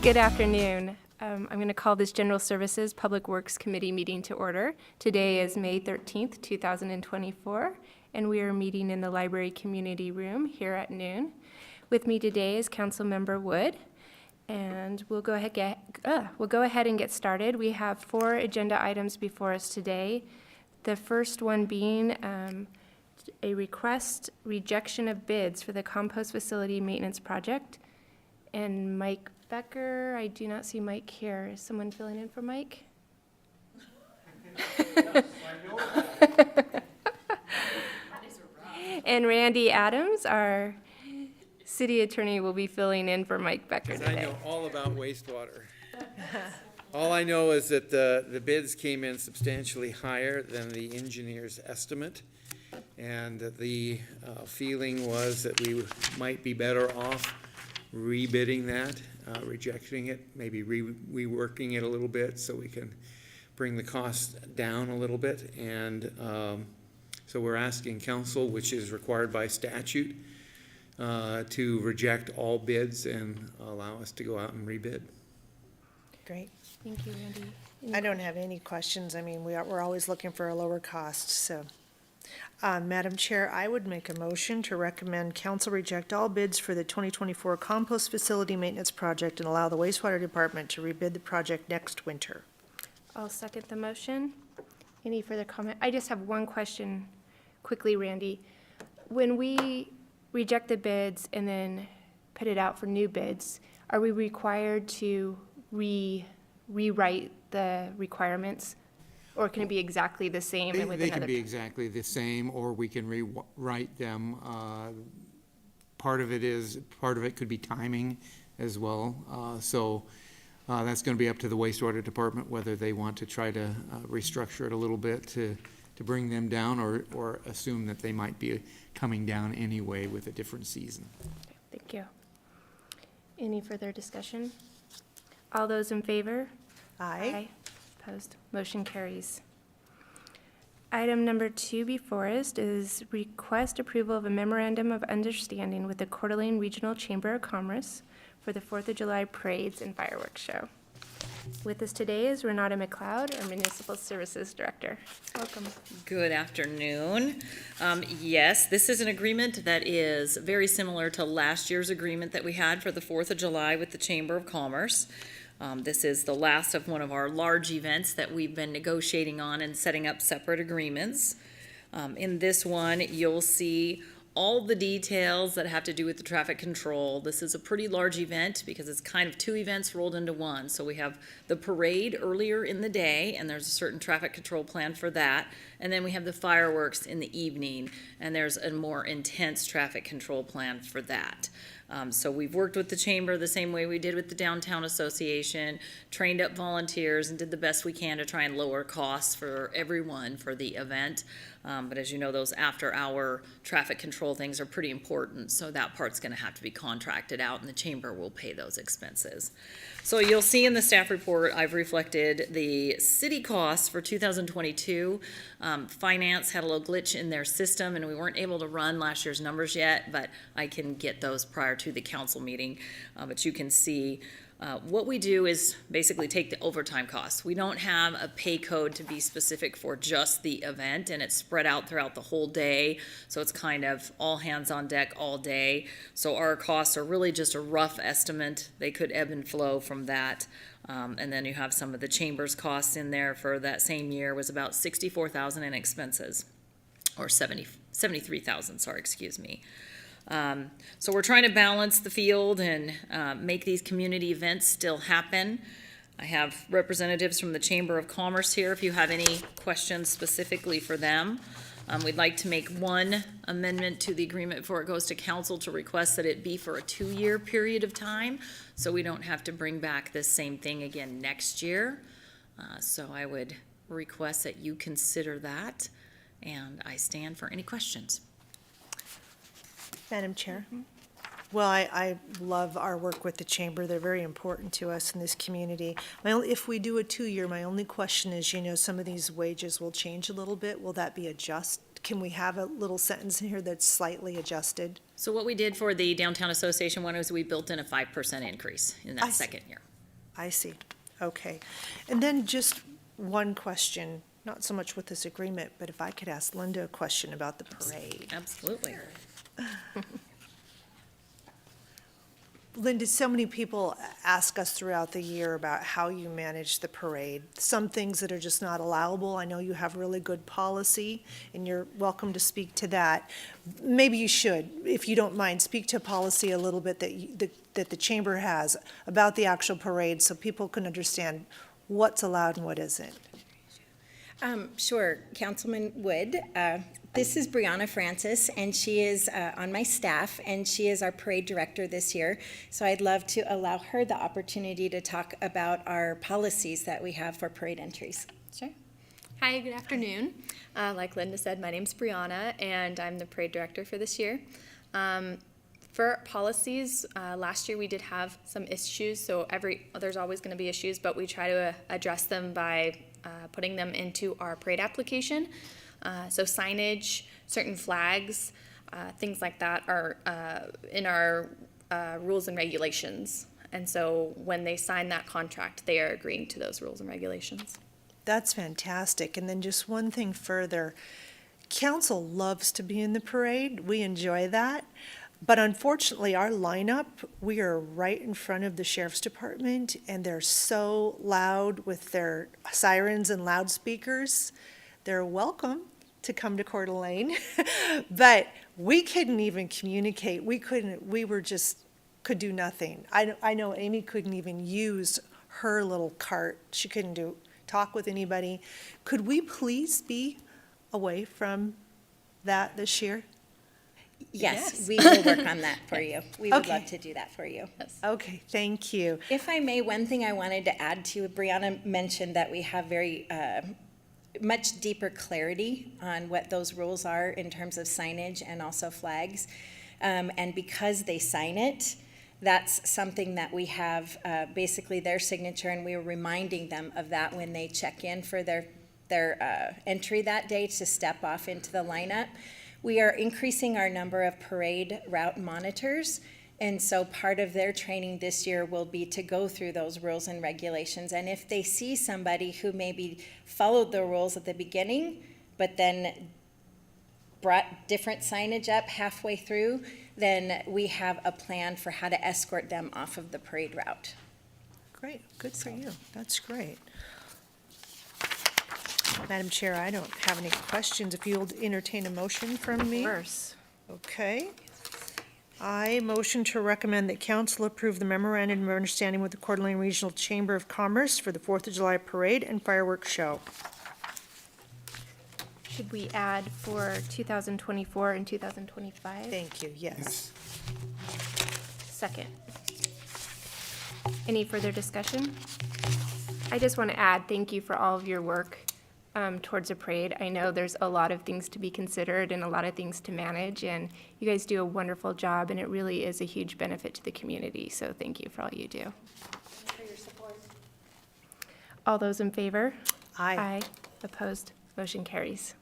Good afternoon. I'm going to call this General Services Public Works Committee meeting to order. Today is May 13th, 2024, and we are meeting in the library community room here at noon. With me today is Councilmember Wood, and we'll go ahead and get started. We have 4 agenda items before us today. The first one being a request rejection of bids for the compost facility maintenance project. And Mike Becker, I do not see Mike here. Is someone filling in for Mike? And Randy Adams, our city attorney, will be filling in for Mike Becker today. I know all about wastewater. All I know is that the bids came in substantially higher than the engineer's estimate, and that the feeling was that we might be better off rebidding that, rejecting it, maybe reworking it a little bit so we can bring the cost down a little bit. And so we're asking council, which is required by statute, to reject all bids and allow us to go out and rebid. Great. Thank you, Randy. I don't have any questions. I mean, we're always looking for a lower cost, so. Madam Chair, I would make a motion to recommend council reject all bids for the 2024 compost facility maintenance project and allow the wastewater department to rebid the project next winter. I'll second the motion. Any further comment? I just have one question quickly, Randy. When we reject the bids and then put it out for new bids, are we required to rewrite the requirements? Or can it be exactly the same? They can be exactly the same, or we can rewrite them. Part of it could be timing as well. So that's going to be up to the wastewater department whether they want to try to restructure it a little bit to bring them down, or assume that they might be coming down anyway with a different season. Thank you. Any further discussion? All those in favor? Aye. Opposed? Motion carries. Item number 2 before us is request approval of a memorandum of understanding with the Coeur d'Alene Regional Chamber of Commerce for the 4th of July parades and fireworks show. With us today is Renata McLeod, our Municipal Services Director. Welcome. Good afternoon. Yes, this is an agreement that is very similar to last year's agreement that we had for the 4th of July with the Chamber of Commerce. This is the last of one of our large events that we've been negotiating on and setting up separate agreements. In this one, you'll see all the details that have to do with the traffic control. This is a pretty large event because it's kind of 2 events rolled into one. So we have the parade earlier in the day, and there's a certain traffic control plan for that. And then we have the fireworks in the evening, and there's a more intense traffic control plan for that. So we've worked with the chamber the same way we did with the Downtown Association, trained up volunteers, and did the best we can to try and lower costs for everyone for the event. But as you know, those after-hour traffic control things are pretty important, so that part's going to have to be contracted out, and the chamber will pay those expenses. So you'll see in the staff report, I've reflected the city costs for 2022. Finance had a little glitch in their system, and we weren't able to run last year's numbers yet, but I can get those prior to the council meeting. But you can see what we do is basically take the overtime costs. We don't have a pay code to be specific for just the event, and it's spread out throughout the whole day, so it's kind of all hands on deck all day. So our costs are really just a rough estimate. They could ebb and flow from that. And then you have some of the chamber's costs in there for that same year was about $64,000 in expenses, or $73,000, sorry, excuse me. So we're trying to balance the field and make these community events still happen. I have representatives from the Chamber of Commerce here if you have any questions specifically for them. We'd like to make one amendment to the agreement before it goes to council to request that it be for a 2-year period of time, so we don't have to bring back this same thing again next year. So I would request that you consider that, and I stand for any questions. Madam Chair? Well, I love our work with the chamber. They're very important to us in this community. If we do a 2-year, my only question is, some of these wages will change a little bit. Will that be can we have a little sentence in here that's slightly adjusted? So what we did for the Downtown Association one is we built in a 5% increase in that second year. I see. Okay. And then just one question, not so much with this agreement, but if I could ask Linda a question about the parade. Absolutely. Linda, so many people ask us throughout the year about how you manage the parade. Some things that are just not allowable. I know you have really good policy, and you're welcome to speak to that. Maybe you should, if you don't mind, speak to policy a little bit that the chamber has about the actual parade, so people can understand what's allowed and what isn't. Sure, Councilman Wood. This is Brianna Francis, and she is on my staff, and she is our parade director this year. So I'd love to allow her the opportunity to talk about our policies that we have for parade entries. Sure. Hi, good afternoon. Like Linda said, my name's Brianna, and I'm the parade director for this year. For policies, last year we did have some issues, so there's always going to be issues, but we try to address them by putting them into our parade application. So signage, certain flags, things like that are in our rules and regulations. And so when they sign that contract, they are agreeing to those rules and regulations. That's fantastic. And then just one thing further, council loves to be in the parade. We enjoy that. But unfortunately, our lineup, we are right in front of the sheriff's department, and they're so loud with their sirens and loudspeakers. They're welcome to come to Coeur d'Alene, but we couldn't even communicate. We could do nothing. I know Amy couldn't even use her little cart. She couldn't talk with anybody. Could we please be away from that this year? Yes, we will work on that for you. We would Okay. love to do that for you. Okay, thank you. If I may, one thing I wanted to add to, Brianna mentioned that we have very much deeper clarity on what those rules are in terms of signage and also flags. And because they sign it, that's something that we have basically their signature, and we are reminding them of that when they check in for their entry that day to step off into the lineup. We are increasing our number of parade route monitors, and so part of their training this year will be to go through those rules and regulations. And if they see somebody who maybe followed the rules at the beginning, but then brought different signage up halfway through, then we have a plan for how to escort them off of the parade route. Great, good for you. That's great. Madam Chair, I don't have any questions. If you'll entertain a motion from me. First. Okay. I motion to recommend that council approve the memorandum of understanding with the Coeur d'Alene Regional Chamber of Commerce for the 4th of July Parade and Fireworks Show. Should we add for 2024 and 2025? Thank you, yes. Second. Any further discussion? I just want to add thank you for all of your work towards a parade. I know there's a lot of things to be considered and a lot of things to manage, and you guys do a wonderful job, and it really is a huge benefit to the community, so thank you for all you do. Thanks for your support. All those in favor? Aye. Aye. Opposed? Motion carries.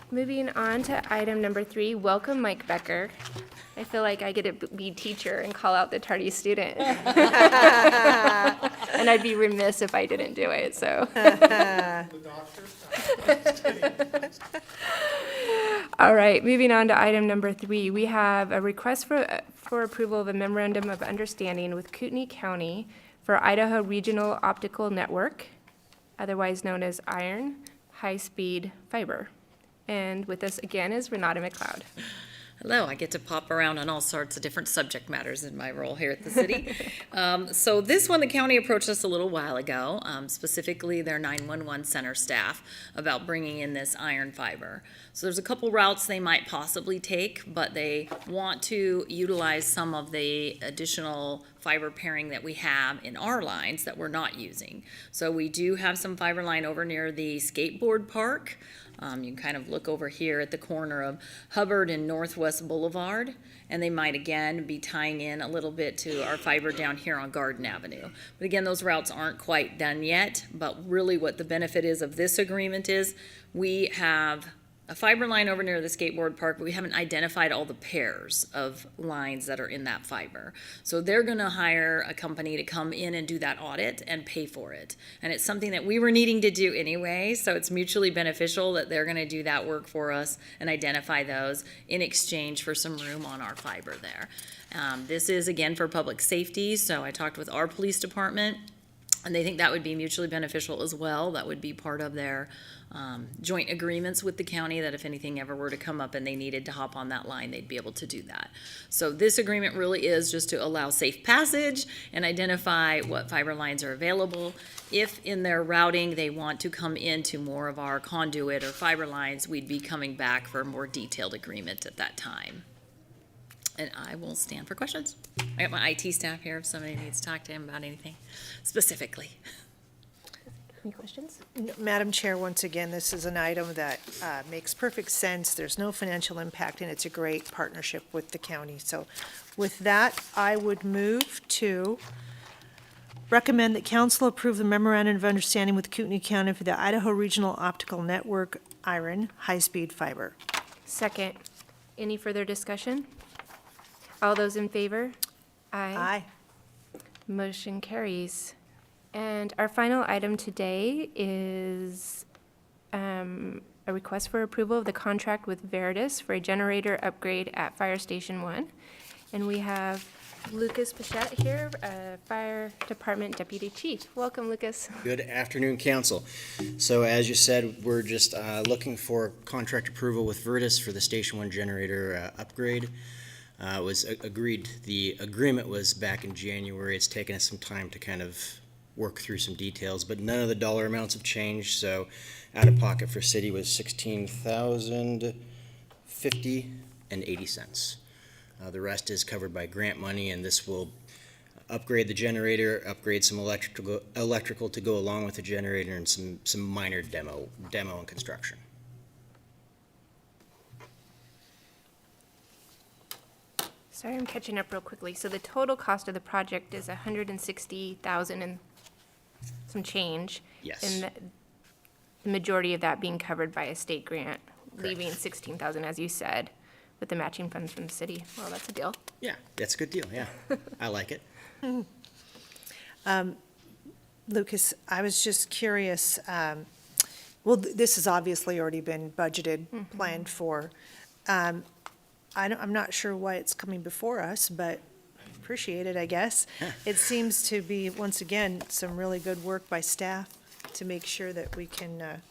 Moving on to item number 3, welcome Mike Becker. I feel like I get to be teacher and call out the tardy student. And I'd be remiss if I didn't do it, so. All right, moving on to item number 3, we have a request for approval of a memorandum of understanding with Kootenai County for Idaho Regional Optical Network, otherwise known as IRN, high-speed fiber. And with us again is Renata McLeod. Hello, I get to pop around on all sorts of different subject matters in my role here at the city. So this one, the county approached us a little while ago, specifically their 911 center staff, about bringing in this iron fiber. So there's a couple routes they might possibly take, but they want to utilize some of the additional fiber pairing that we have in our lines that we're not using. So we do have some fiber line over near the skateboard park. You can kind of look over here at the corner of Hubbard and Northwest Boulevard, and they might again be tying in a little bit to our fiber down here on Garden Avenue. But again, those routes aren't quite done yet, but really what the benefit is of this agreement is we have a fiber line over near the skateboard park, but we haven't identified all the pairs of lines that are in that fiber. So they're gonna hire a company to come in and do that audit and pay for it. And it's something that we were needing to do anyway, so it's mutually beneficial that they're gonna do that work for us and identify those in exchange for some room on our fiber there. This is, again, for public safety, so I talked with our police department, and they think that would be mutually beneficial as well. That would be part of their joint agreements with the county, that if anything ever were to come up and they needed to hop on that line, they'd be able to do that. So this agreement really is just to allow safe passage and identify what fiber lines are available. If in their routing they want to come into more of our conduit or fiber lines, we'd be coming back for a more detailed agreement at that time. And I will stand for questions. I got my IT staff here if somebody needs to talk to him about anything specifically. Any questions? Madam Chair, once again, this is an item that makes perfect sense. There's no financial impact, and it's a great partnership with the county. So with that, I would move to recommend that council approve the memorandum of understanding with Kootenai County for the Idaho Regional Optical Network, IRON, high-speed fiber. Second. Any further discussion? All those in favor? Aye. Motion carries. And our final item today is a request for approval of the contract with Veritas for a generator upgrade at Fire Station 1. And we have Lucas Pichette here, Fire Department Deputy Chief. Welcome, Lucas. Good afternoon, council. So as you said, we're just looking for contract approval with Veritas for the Station 1 generator upgrade. It was agreed, the agreement was back in January. It's taken us some time to kind of work through some details, but none of the dollar amounts have changed. So out of pocket for city was $16,050.80. The rest is covered by grant money, and this will upgrade the generator, upgrade some electrical to go along with the generator, and some minor demo and construction. Sorry, I'm catching up real quickly. So the total cost of the project is $160,000 and some change. Yes. And the majority of that being covered by a state grant, Correct. leaving $16,000, as you said, with the matching funds from the city. Well, that's a deal. Yeah, that's a good deal, yeah. I like it. Lucas, I was just curious, this has obviously already been budgeted, planned for. I'm not sure why it's coming before us, but appreciate it, I guess. It seems to be, once again, some really good work by staff to make sure that we can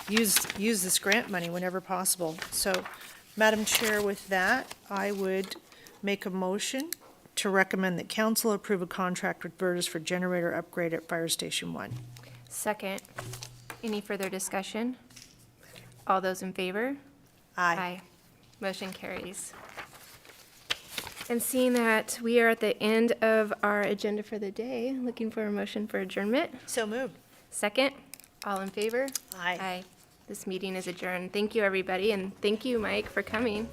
use this grant money whenever possible. So, Madam Chair, with that, I would make a motion to recommend that council approve a contract with Veritas for generator upgrade at Fire Station 1. Second. Any further discussion? All those in favor? Aye. Motion carries. And seeing that we are at the end of our agenda for the day, looking for a motion for adjournment. So moved. Second, all in favor? Aye. Aye. This meeting is adjourned. Thank you, everybody, and thank you, Mike, for coming.